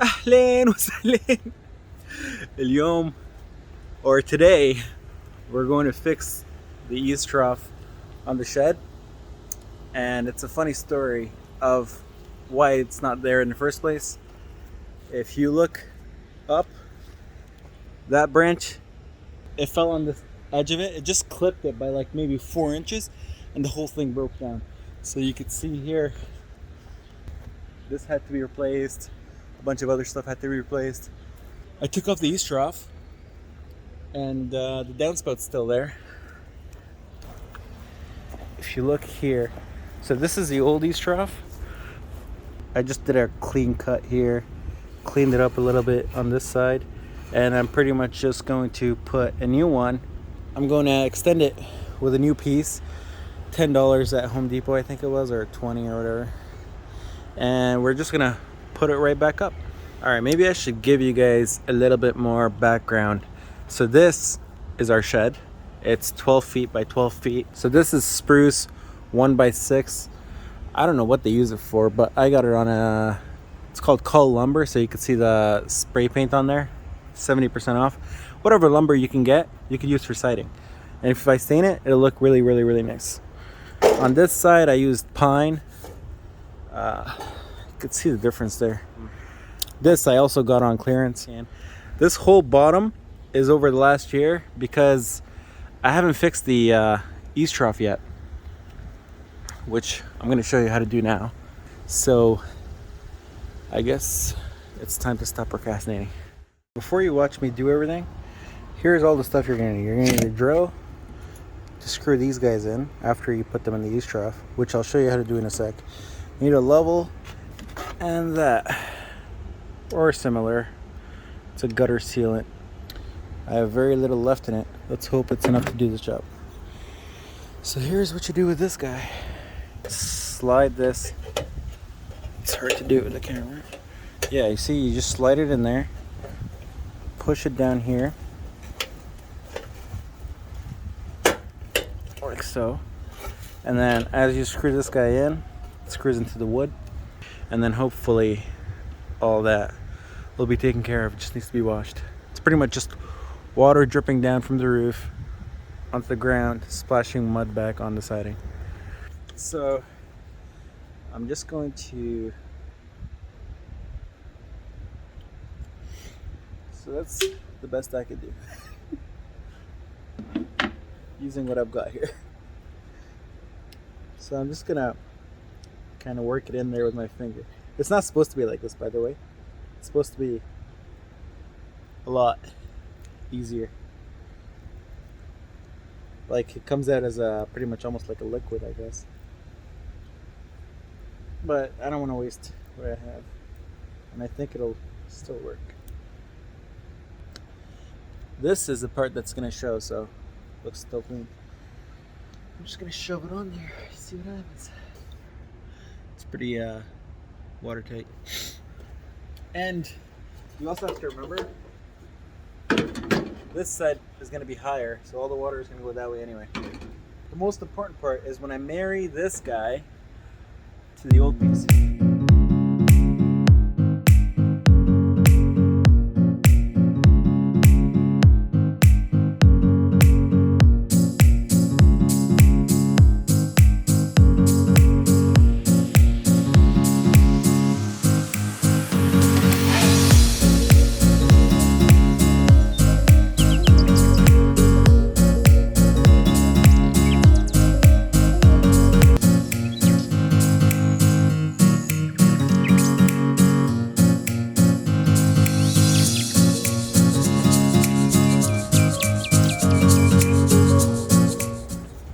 أهلين وسهلين. اليوم or today we're going to fix the eavestrough on the shed, and it's a funny story of why it's not there in the first place. If you look up, that branch, it fell on the edge of it. It just clipped it by like maybe 4 inches, and the whole thing broke down. So you can see here, this had to be replaced. A bunch of other stuff had to be replaced. I took off the eavestrough, and the downspout's still there. If you look here, so this is the old eavestrough. I just did a clean cut here, cleaned it up a little bit on this side, and I'm pretty much just going to put a new one. I'm going to extend it with a new piece, $10 at Home Depot I think it was, or 20 or whatever, and we're just gonna put it right back up. All right, maybe I should give you guys a little bit more background. So this is our shed. It's 12 feet by 12 feet. So this is spruce 1x6. I don't know what they use it for, but I got it on it's called Cull lumber, so you can see the spray paint on there, 70% off. Whatever lumber you can get, you can use for siding. And if I stain it, it'll look really, really, really nice. On this side, I used pine. You could see the difference there. This I also got on clearance. And this whole bottom is over the last year because I haven't fixed the eavestrough yet, which I'm going to show you how to do now. So I guess it's time to stop procrastinating. Before you watch me do everything, here's all the stuff you're going to need. You're going to need a drill to screw these guys in after you put them in the eavestrough, which I'll show you how to do in a sec. You need a level and that, or similar. It's a gutter sealant. I have very little left in it. Let's hope it's enough to do this job. So here's what you do with this guy. Slide this. It's hard to do with the camera. Yeah, you see, you just slide it in there. Push it down here. Like so. And then as you screw this guy in, it screws into the wood. And then hopefully all that will be taken care of. It just needs to be washed. It's pretty much just water dripping down from the roof onto the ground, splashing mud back on the siding. So I'm just going to, so that's the best I could do using what I've got here. So I'm just gonna kind of work it in there with my finger. It's not supposed to be like this, by the way. It's supposed to be a lot easier. Like it comes out as a pretty much almost like a liquid, I guess. But I don't want to waste what I have, and I think it'll still work. This is the part that's gonna show, so looks still clean. I'm just gonna shove it on there, see what happens. It's pretty watertight. And you also have to remember, this side is going to be higher, so all the water is going to go that way anyway. The most important part is when I marry this guy to the old piece.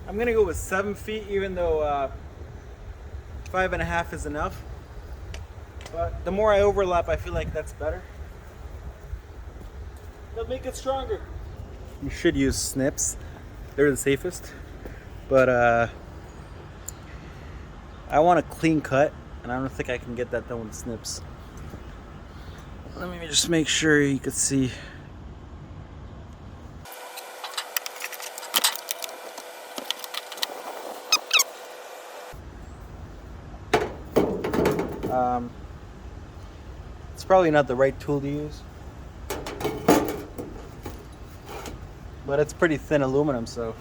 I'm gonna go with 7 feet, even though 5.5 is enough. But the more I overlap, I feel like that's better. They'll make it stronger. You should use snips. They're the safest. But I want a clean cut, and I don't think I can get that done with snips. Let me just make sure you can see. probably not the right tool to use. But it's pretty thin aluminum, so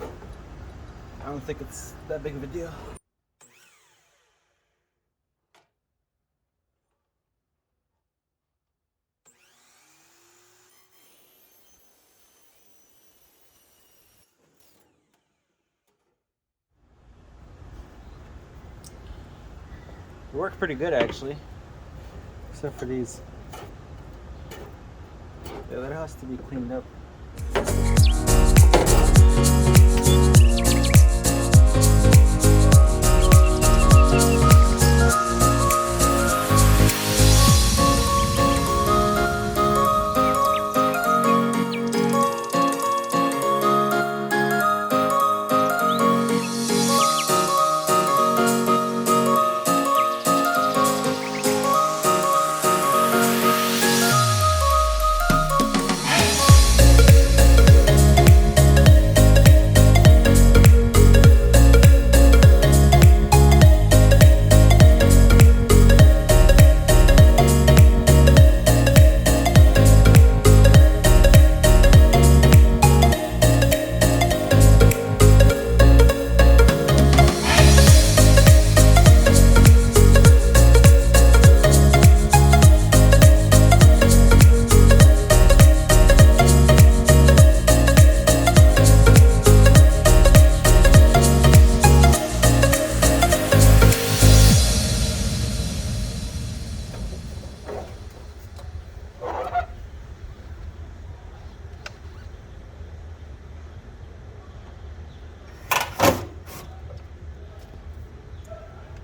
I don't think it's that big of a deal. It worked pretty good actually, except for these. Yeah, that has to be cleaned up.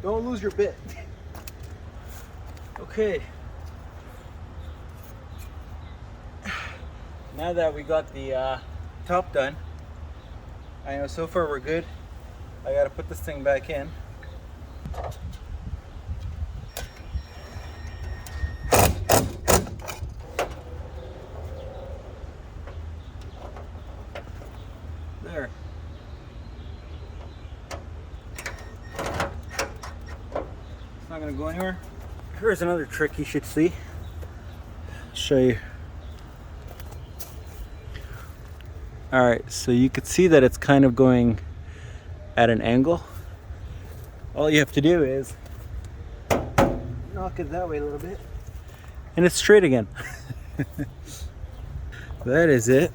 Don't lose your bit. Okay. Now that we got the top done, I know so far we're good. I gotta put this thing back in. There. It's not gonna go anywhere. Here's another trick you should see. I'll show you. Alright, so you could see that it's kind of going at an angle. All you have to do is knock it that way a little bit and it's straight again. That is it.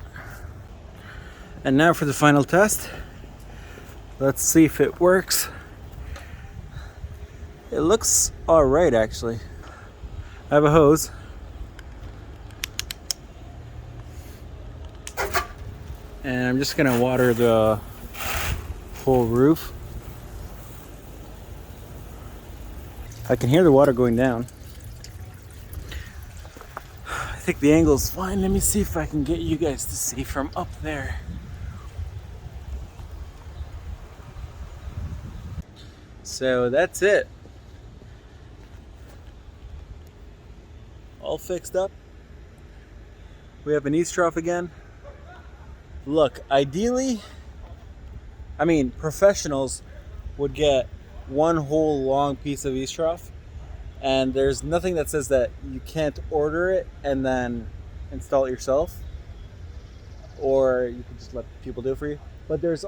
And now for the final test. Let's see if it works. It looks alright actually. I have a hose. And I'm just gonna water the whole roof. I can hear the water going down. I think the angle's fine. Let me see if I can get you guys to see from up there. So that's it. All fixed up. We have an eavestrough again. Look, ideally, I mean, professionals would get one whole long piece of eavestrough, and there's nothing that says that you can't order it and then install it yourself, or you can just let people do it for you. But there's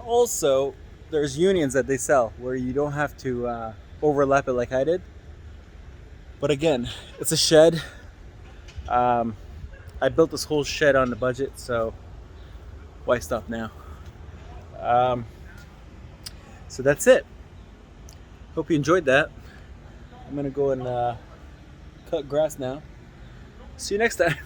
unions that they sell where you don't have to overlap it like I did. But again, it's a shed. I built this whole shed on the budget, so why stop now? So that's it. Hope you enjoyed that. I'm gonna go and cut grass now. See you next time.